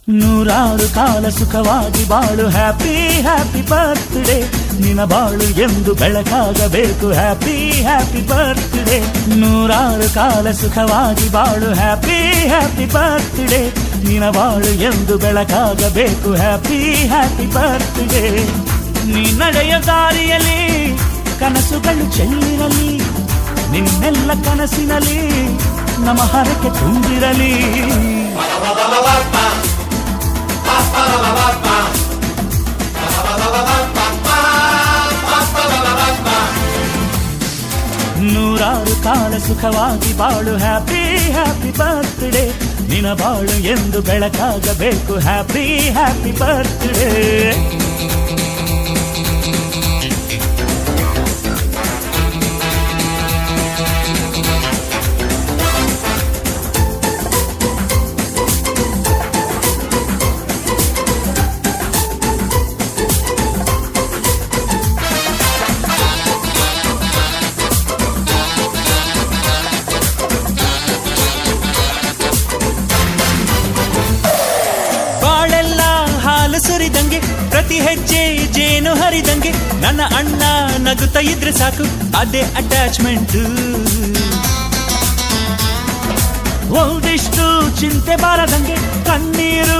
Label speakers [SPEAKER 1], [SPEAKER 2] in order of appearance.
[SPEAKER 1] ನೂರಾರು ಕಾಲ ಸುಖವಾಗಿ ಬಾಳು ಹ್ಯಾಪಿ ಹ್ಯಾಪಿ ಬರ್ತ್ಡೇ ನಿನ ಬಾಳು ಎಂದು ಬೆಳಕಾಗಬೇಕು ಹ್ಯಾಪಿ ಹ್ಯಾಪಿ ಬರ್ತ್ಡೇ ನೂರಾರು ಕಾಲ ಸುಖವಾಗಿ ಬಾಳು ಹ್ಯಾಪಿ ಹ್ಯಾಪಿ ಬರ್ತ್ಡೇ ನಿನ ಬಾಳು ಎಂದು ಬೆಳಕಾಗಬೇಕು ಹ್ಯಾಪಿ ಹ್ಯಾಪಿ ಬರ್ತ್ಡೇ ನೀ ನಡೆಯ ದಾರಿಯಲ್ಲಿ ಕನಸುಗಳು ಚೆಲ್ಲಿರಲಿ ನಿನ್ನೆಲ್ಲ ಕನಸಿನಲ್ಲಿ ನಮ್ಮ ಹರಕೆ ತುಂಬಿರಲಿ ನೂರಾರು ಕಾಲ ಸುಖವಾಗಿ ಬಾಳು ಹ್ಯಾಪಿ ಹ್ಯಾಪಿ ಬರ್ತ್ಡೇ ನಿನ ಬಾಳು ಎಂದು ಬೆಳಕಾಗಬೇಕು ಹ್ಯಾಪಿ ಹ್ಯಾಪಿ ಬರ್ತ್ಡೇ ಸುರಿದಂಗೆ ಪ್ರತಿ ಹೆಜ್ಜೆ ಜೇನು ಹರಿದಂಗೆ ನನ್ನ ಅಣ್ಣ ನಗುತ್ತಾ ಇದ್ರೆ ಸಾಕು ಅದೇ ಅಟ್ಯಾಚ್ಮೆಂಟ್ ಒಂದಿಷ್ಟು ಚಿಂತೆ ಬಾರದಂಗೆ ಕಣ್ಣೀರು